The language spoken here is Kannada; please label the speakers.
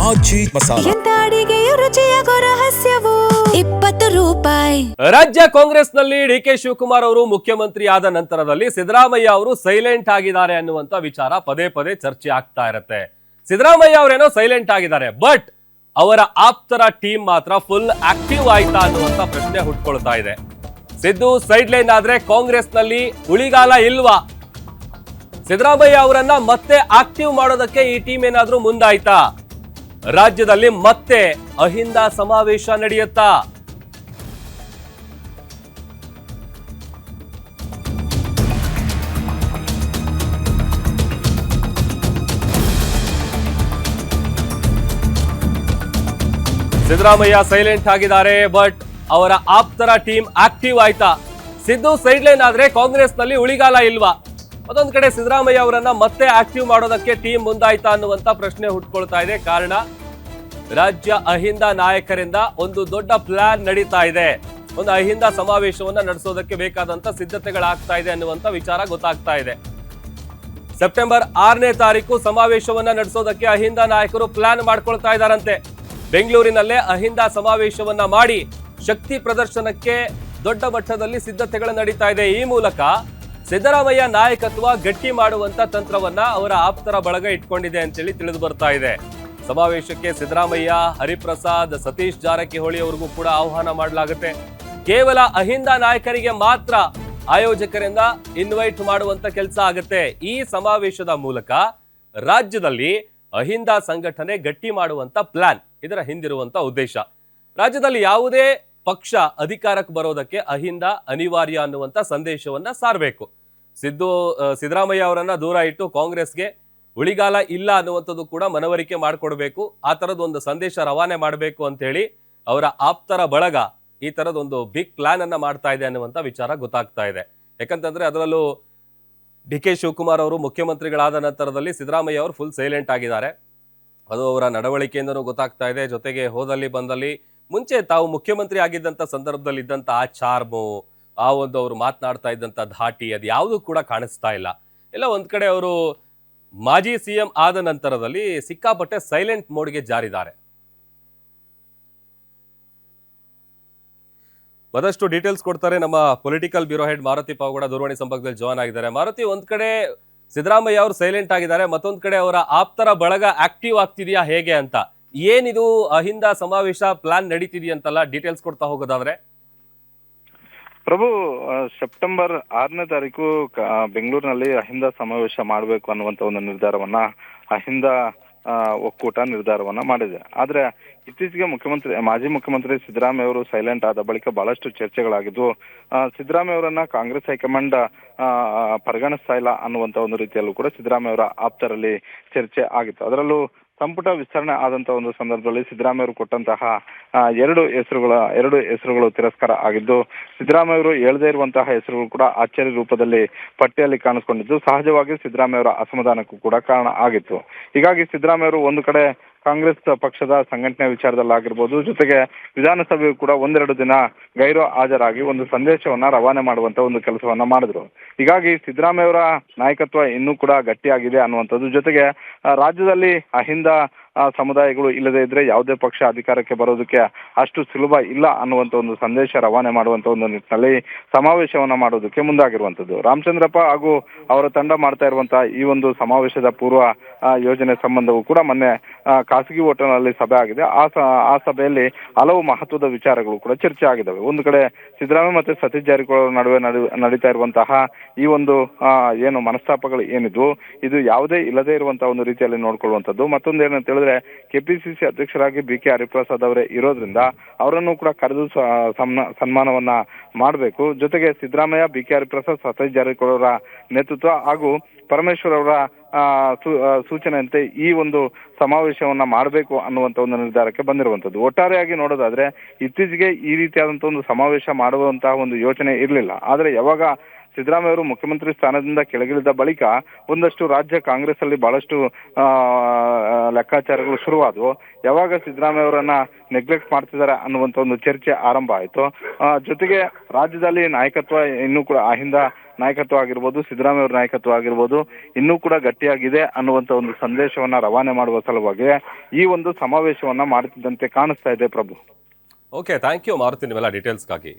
Speaker 1: ಆಚಿ ಮಸಾಲ.
Speaker 2: ಎಂತ ಅಡಿಗೆಯ ರುಚಿಯಾಗೋ ರಹಸ್ಯವು 20 ರೂಪಾಯಿ.
Speaker 3: ರಾಜ್ಯ ಕಾಂಗ್ರೆಸ್ನಲ್ಲಿ ಡಿಕೆ ಶಿವಕುಮಾರ್ ಅವರು ಮುಖ್ಯಮಂತ್ರಿ ಆದ ನಂತರದಲ್ಲಿ ಸಿದ್ದರಾಮಯ್ಯ ಅವರು ಸೈಲೆಂಟ್ ಆಗಿದ್ದಾರೆ ಅನ್ನುವಂತ ವಿಚಾರ ಪದೇ ಪದೇ ಚರ್ಚೆ ಆಗ್ತಾ ಇರುತ್ತೆ. ಸಿದ್ದರಾಮಯ್ಯ ಅವರೇನೋ ಸೈಲೆಂಟ್ ಆಗಿದ್ದಾರೆ, ಬಟ್ ಅವರ ಆಪ್ತರ ಟೀಮ್ ಮಾತ್ರ ಫುಲ್ ಆಕ್ಟಿವ್ ಆಯ್ತಾ ಅನ್ನುವಂತ ಪ್ರಶ್ನೆ ಹುಟ್ಕೊಳ್ತಾ ಇದೆ. ಸಿದ್ದು ಸೈಡ್ ಲೈನ್ ಆದ್ರೆ ಕಾಂಗ್ರೆಸ್ನಲ್ಲಿ ಉಳಿಗಾಲ ಇಲ್ವಾ? ಸಿದ್ದರಾಮಯ್ಯ ಅವರನ್ನ ಮತ್ತೆ ಆಕ್ಟಿವ್ ಮಾಡೋದಕ್ಕೆ ಈ ಟೀಮ್ ಏನಾದ್ರೂ ಮುಂದಾಯ್ತಾ? ರಾಜ್ಯದಲ್ಲಿ ಮತ್ತೆ ಅಹಿಂದ ಸಮಾವೇಶ ನಡೆಯುತ್ತಾ? ಸಿದ್ದರಾಮಯ್ಯ ಸೈಲೆಂಟ್ ಆಗಿದ್ದಾರೆ, ಬಟ್ ಅವರ ಆಪ್ತರ ಟೀಮ್ ಆಕ್ಟಿವ್ ಆಯ್ತಾ? ಸಿದ್ದು ಸೈಡ್ ಲೈನ್ ಆದ್ರೆ ಕಾಂಗ್ರೆಸ್ನಲ್ಲಿ ಉಳಿಗಾಲ ಇಲ್ವಾ? ಮತ್ತೊಂದು ಕಡೆ ಸಿದ್ದರಾಮಯ್ಯ ಅವರನ್ನ ಮತ್ತೆ ಆಕ್ಟಿವ್ ಮಾಡೋದಕ್ಕೆ ಟೀಮ್ ಮುಂದಾಯ್ತಾ ಅನ್ನುವಂತ ಪ್ರಶ್ನೆ ಹುಟ್ಕೊಳ್ತಾ ಇದೆ. ಕಾರಣ ರಾಜ್ಯ ಅಹಿಂದ ನಾಯಕರಿಂದ ಒಂದು ದೊಡ್ಡ ಪ್ಲಾನ್ ನಡೀತಾ ಇದೆ. ಒಂದು ಅಹಿಂದ ಸಮಾವೇಶವನ್ನ ನಡೆಸೋದಕ್ಕೆ ಬೇಕಾದಂತ ಸಿದ್ಧತೆಗಳಾಗ್ತಾ ಇದೆ ಅನ್ನುವಂತ ವಿಚಾರ ಗೊತ್ತಾಗ್ತಾ ಇದೆ. ಸೆಪ್ಟೆಂಬರ್ 6ನೇ ತಾರೀಕು ಸಮಾವೇಶವನ್ನ ನಡೆಸೋದಕ್ಕೆ ಅಹಿಂದ ನಾಯಕರು ಪ್ಲಾನ್ ಮಾಡ್ಕೊಳ್ತಾ ಇದ್ದಾರಂತೆ. ಬೆಂಗಳೂರಿನಲ್ಲೇ ಅಹಿಂದ ಸಮಾವೇಶವನ್ನ ಮಾಡಿ ಶಕ್ತಿ ಪ್ರದರ್ಶನಕ್ಕೆ ದೊಡ್ಡ ಮಟ್ಟದಲ್ಲಿ ಸಿದ್ಧತೆಗಳು ನಡೀತಾ ಇದೆ. ಈ ಮೂಲಕ ಸಿದ್ದರಾಮಯ್ಯ ನಾಯಕತ್ವ ಗಟ್ಟಿ ಮಾಡುವಂತ ತಂತ್ರವನ್ನ ಅವರ ಆಪ್ತರ ಬಳಗ ಇಟ್ಕೊಂಡಿದೆ ಅಂತೇಳಿ ತಿಳಿದು ಬರ್ತಾ ಇದೆ. ಸಮಾವೇಶಕ್ಕೆ ಸಿದ್ದರಾಮಯ್ಯ, ಹರಿಪ್ರಸಾದ್, ಸತೀಶ್ ಜಾರಕಿಹೊಳಿ ಅವರಿಗೂ ಕೂಡ ಆಹ್ವಾನ ಮಾಡಲಾಗುತ್ತೆ. ಕೇವಲ ಅಹಿಂದ ನಾಯಕರಿಗೆ ಮಾತ್ರ ಆಯೋಜಕರಿಂದ ಇನ್ವೈಟ್ ಮಾಡುವಂತ ಕೆಲಸ ಆಗುತ್ತೆ. ಈ ಸಮಾವೇಶದ ಮೂಲಕ ರಾಜ್ಯದಲ್ಲಿ ಅಹಿಂದ ಸಂಘಟನೆ ಗಟ್ಟಿ ಮಾಡುವಂತ ಪ್ಲಾನ್, ಇದರ ಹಿಂದಿರುವಂತ ಉದ್ದೇಶ. ರಾಜ್ಯದಲ್ಲಿ ಯಾವುದೇ ಪಕ್ಷ ಅಧಿಕಾರಕ್ಕೆ ಬರೋದಕ್ಕೆ ಅಹಿಂದ ಅನಿವಾರ್ಯ ಅನ್ನುವಂತ ಸಂದೇಶವನ್ನ ಸಾರಬೇಕು. ಸಿದ್ದರಾಮಯ್ಯ ಅವರನ್ನ ದೂರ ಇಟ್ಟು ಕಾಂಗ್ರೆಸ್ಗೆ ಉಳಿಗಾಲ ಇಲ್ಲ ಅನ್ನುವಂಥದ್ದು ಕೂಡ ಮನವರಿಕೆ ಮಾಡಿಕೊಡ್ಬೇಕು. ಆ ತರದ ಒಂದು ಸಂದೇಶ ರವಾನೆ ಮಾಡಬೇಕು ಅಂತ ಹೇಳಿ ಅವರ ಆಪ್ತರ ಬಳಗ ಈ ತರದೊಂದು ಬಿಗ್ ಪ್ಲಾನ್ ಅನ್ನ ಮಾಡ್ತಾ ಇದೆ ಅನ್ನುವಂತ ವಿಚಾರ ಗೊತ್ತಾಗ್ತಾ ಇದೆ. ಯಾಕಂತಂದ್ರೆ ಅದರಲ್ಲೂ ಡಿ ಕೆ ಶಿವಕುಮಾರ್ ಅವರು ಮುಖ್ಯಮಂತ್ರಿಗಳಾದ ನಂತರದಲ್ಲಿ ಸಿದ್ದರಾಮಯ್ಯ ಅವರು ಫುಲ್ ಸೈಲೆಂಟ್ ಆಗಿದ್ದಾರೆ. ಅದು ಅವರ ನಡವಳಿಕೆಯಿಂದನೂ ಗೊತ್ತಾಗ್ತಾ ಇದೆ. ಜೊತೆಗೆ ಹೋದಲ್ಲಿ ಬಂದಲ್ಲಿ ಮುಂಚೆ ತಾವು ಮುಖ್ಯಮಂತ್ರಿ ಆಗಿದ್ದಂಥ ಸಂದರ್ಭದಲ್ಲಿ ಇದ್ದಂಥ ಆ ಚಾರ್ಮು, ಆ ಒಂದು ಅವರು ಮಾತನಾಡ್ತಾ ಇದ್ದಂಥ ಧಾಟಿ, ಅದು ಯಾವುದೂ ಕೂಡ ಕಾಣಿಸ್ತಾ ಇಲ್ಲ. ಎಲ್ಲ ಒಂದ್ ಕಡೆ ಅವರು ಮಾಜಿ ಸಿಎಂ ಆದ ನಂತರದಲ್ಲಿ ಸಿಕ್ಕಾಪಟ್ಟೆ ಸೈಲೆಂಟ್ ಮೋಡ್ಗೆ ಜಾರಿದ್ದಾರೆ. ಮತ್ತಷ್ಟು ಡೀಟೇಲ್ಸ್ ಕೊಡ್ತಾರೆ ನಮ್ಮ political bureau head Maruti Pavagada ದೂರವಾಣಿ ಸಂಪರ್ಕದಲ್ಲಿ ಜಾಯ್ನ್ ಆಗಿದ್ದಾರೆ. ಮಾರುತಿ, ಒಂದ್ ಕಡೆ ಸಿದ್ದರಾಮಯ್ಯ ಅವರು ಸೈಲೆಂಟ್ ಆಗಿದ್ದಾರೆ, ಮತ್ತೊಂದ್ ಕಡೆ ಅವರ ಆಪ್ತರ ಬಳಗ ಆಕ್ಟಿವ್ ಆಗ್ತಿದೆಯಾ ಹೇಗೆ ಅಂತ, ಏನಿದು ಅಹಿಂದ ಸಮಾವೇಶ ಪ್ಲಾನ್ ನಡೀತಿದೆಯಂತಲ್ಲ, ಡೀಟೇಲ್ಸ್ ಕೊಡ್ತಾ ಹೋಗೋದಾದ್ರೆ?
Speaker 4: ಪ್ರಭು, ಸೆಪ್ಟೆಂಬರ್ 6ನೇ ತಾರೀಕು ಬೆಂಗಳೂರಿನಲ್ಲಿ ಅಹಿಂದ ಸಮಾವೇಶ ಮಾಡಬೇಕು ಅನ್ನುವಂತ ಒಂದು ನಿರ್ಧಾರವನ್ನ ಅಹಿಂದ ಒಕ್ಕೂಟ ನಿರ್ಧಾರವನ್ನ ಮಾಡಿದೆ. ಆದ್ರೆ ಇತ್ತೀಚೆಗೆ ಮಾಜಿ ಮುಖ್ಯಮಂತ್ರಿ ಸಿದ್ದರಾಮಯ್ಯ ಅವರು ಸೈಲೆಂಟ್ ಆದ ಬಳಿಕ ಬಹಳಷ್ಟು ಚರ್ಚೆಗಳಾಗಿದ್ವು. ಸಿದ್ದರಾಮಯ್ಯ ಅವರನ್ನ ಕಾಂಗ್ರೆಸ್ ಹೈಕಮಾಂಡ್ ಪರಿಗಣಿಸ್ತಾ ಇಲ್ಲ ಅನ್ನುವಂತ ಒಂದು ರೀತಿಯಲ್ಲೂ ಕೂಡ ಸಿದ್ದರಾಮಯ್ಯ ಅವರ ಆಪ್ತರಲ್ಲಿ ಚರ್ಚೆ ಆಗಿತ್ತು. ಅದರಲ್ಲೂ ಸಂಪುಟ ವಿಸ್ತರಣೆ ಆದಂತಹ ಒಂದು ಸಂದರ್ಭದಲ್ಲಿ ಸಿದ್ದರಾಮಯ್ಯ ಅವರು ಕೊಟ್ಟಂತಹ ಎರಡು ಹೆಸರುಗಳು ತಿರಸ್ಕಾರ ಆಗಿದ್ದು, ಸಿದ್ದರಾಮಯ್ಯ ಅವರು ಹೇಳದೇ ಇರುವಂತಹ ಹೆಸರುಗಳು ಕೂಡ ಆಶ್ಚರ್ಯ ರೂಪದಲ್ಲಿ ಪಟ್ಟಿಯಲ್ಲಿ ಕಾಣಿಸಿಕೊಂಡಿದ್ದು, ಸಹಜವಾಗಿ ಸಿದ್ದರಾಮಯ್ಯ ಅವರ ಅಸಮಾಧಾನಕ್ಕೂ ಕೂಡ ಕಾರಣ ಆಗಿತ್ತು. ಹೀಗಾಗಿ ಸಿದ್ದರಾಮಯ್ಯ ಅವರು ಒಂದು ಕಡೆ ಕಾಂಗ್ರೆಸ್ ಪಕ್ಷದ ಸಂಘಟನೆ ವಿಚಾರದಲ್ಲಾಗಿರ್ಬೋದು, ಜೊತೆಗೆ ವಿಧಾನಸಭೆಯು ಕೂಡ ಒಂದೆರಡು ದಿನ ಗೈರು ಹಾಜರಾಗಿ ಒಂದು ಸಂದೇಶವನ್ನ ರವಾನೆ ಮಾಡುವಂತ ಒಂದು ಕೆಲಸವನ್ನ ಮಾಡಿದ್ರು. ಹೀಗಾಗಿ ಸಿದ್ದರಾಮಯ್ಯ ಅವರ ನಾಯಕತ್ವ ಇನ್ನೂ ಕೂಡ ಗಟ್ಟಿಯಾಗಿದೆ ಅನ್ನುವಂಥದ್ದು, ಜೊತೆಗೆ ರಾಜ್ಯದಲ್ಲಿ ಅಹಿಂದ ಸಮುದಾಯಗಳು ಇಲ್ಲದೆ ಇದ್ರೆ ಯಾವುದೇ ಪಕ್ಷ ಅಧಿಕಾರಕ್ಕೆ ಬರೋದಕ್ಕೆ ಅಷ್ಟು ಸುಲಭ ಇಲ್ಲ ಅನ್ನುವಂತ ಒಂದು ಸಂದೇಶ ರವಾನೆ ಮಾಡುವಂತ ಒಂದು ನಿಟ್ಟಿನಲ್ಲಿ ಸಮಾವೇಶವನ್ನ ಮಾಡೋದಕ್ಕೆ ಮುಂದಾಗಿರುವಂತದ್ದು. ರಾಮಚಂದ್ರಪ್ಪ ಹಾಗೂ ಅವರ ತಂಡ ಮಾಡ್ತಾ ಇರುವಂತಹ ಈ ಒಂದು ಸಮಾವೇಶದ ಪೂರ್ವ ಯೋಜನೆ ಸಂಬಂಧವೂ ಕೂಡ ಮೊನ್ನೆ ಖಾಸಗಿ ಹೋಟೆಲ್ನಲ್ಲಿ ಸಭೆ ಆಗಿದೆ. ಆ ಸಭೆಯಲ್ಲಿ ಹಲವು ಮಹತ್ವದ ವಿಚಾರಗಳು ಕೂಡ ಚರ್ಚೆ ಆಗಿದ್ದಾವೆ. ಒಂದು ಕಡೆ ಸಿದ್ದರಾಮಯ್ಯ ಮತ್ತೆ ಸತೀಶ್ ಜಾರಕಿಹೊಳಿ ನಡುವೆ ನಡೀತಾ ಇರುವಂತಹ ಈ ಒಂದು ಏನು ಮನಸ್ತಾಪಗಳು ಏನಿದ್ವು, ಇದು ಯಾವುದೇ ಇಲ್ಲದೆ ಇರುವಂತಹ ಒಂದು ರೀತಿಯಲ್ಲಿ ನೋಡ್ಕೊಳ್ಳುವಂಥದ್ದು. ಮತ್ತೊಂದು ಏನಂತ ಹೇಳಿದ್ರೆ, ಕೆಪಿಸಿಸಿ ಅಧ್ಯಕ್ಷರಾಗಿ BK ಹರಿಪ್ರಸಾದ್ ಅವರೇ ಇರೋದ್ರಿಂದ ಅವರನ್ನು ಕೂಡ ಕರೆದು ಸನ್ಮಾನವನ್ನ ಮಾಡಬೇಕು. ಜೊತೆಗೆ ಸಿದ್ದರಾಮಯ್ಯ, BK ಹರಿಪ್ರಸಾದ್, ಸತೀಶ್ ಜಾರಕಿಹೊಳಿ ಅವರ ನೇತೃತ್ವ ಹಾಗೂ ಪರಮೇಶ್ವರ್ ಅವರ ಸೂಚನೆಯಂತೆ ಈ ಒಂದು ಸಮಾವೇಶವನ್ನ ಮಾಡಬೇಕು ಅನ್ನುವಂತ ಒಂದು ನಿರ್ಧಾರಕ್ಕೆ ಬಂದಿರುವಂತದ್ದು. ಒಟ್ಟಾರೆಯಾಗಿ ನೋಡೋದಾದ್ರೆ ಇತ್ತೀಚೆಗೆ ಈ ರೀತಿಯಾದಂತಹ ಒಂದು ಸಮಾವೇಶ ಮಾಡುವಂತಹ ಒಂದು ಯೋಚನೆ ಇರಲಿಲ್ಲ. ಆದ್ರೆ ಯಾವಾಗ ಸಿದ್ದರಾಮಯ್ಯ ಅವರು ಮುಖ್ಯಮಂತ್ರಿ ಸ್ಥಾನದಿಂದ ಕೆಳಗಿಳಿದ ಬಳಿಕ ಒಂದಷ್ಟು ರಾಜ್ಯ ಕಾಂಗ್ರೆಸ್ ಅಲ್ಲಿ ಬಹಳಷ್ಟು ಲೆಕ್ಕಾಚಾರಗಳು ಶುರುವಾದವು. ಯಾವಾಗ ಸಿದ್ದರಾಮಯ್ಯ ಅವರನ್ನ ನೆಗ್ಲೆಕ್ಟ್ ಮಾಡ್ತಿದ್ದಾರೆ ಅನ್ನುವಂತ ಒಂದು ಚರ್ಚೆ ಆರಂಭ ಆಯಿತು. ಜೊತೆಗೆ ರಾಜ್ಯದಲ್ಲಿ ನಾಯಕತ್ವ ಇನ್ನೂ ಕೂಡ ಅಹಿಂದ ನಾಯಕತ್ವ ಆಗಿರ್ಬೋದು, ಸಿದ್ದರಾಮಯ್ಯ ಅವರ ನಾಯಕತ್ವ ಆಗಿರ್ಬೋದು ಇನ್ನೂ ಕೂಡ ಗಟ್ಟಿಯಾಗಿದೆ ಅನ್ನುವಂತ ಒಂದು ಸಂದೇಶವನ್ನ ರವಾನೆ ಮಾಡುವ ಸಲುವಾಗಿ ಈ ಒಂದು ಸಮಾವೇಶವನ್ನ ಮಾಡುತ್ತಿದ್ದಂತೆ ಕಾಣಿಸ್ತಾ ಇದೆ ಪ್ರಭು.
Speaker 3: ಓಕೆ, ಥ್ಯಾಂಕ್ ಯು ಮಾರುತಿ, ನೀವೆಲ್ಲ ಡೀಟೇಲ್ಸ್ಗಾಗಿ.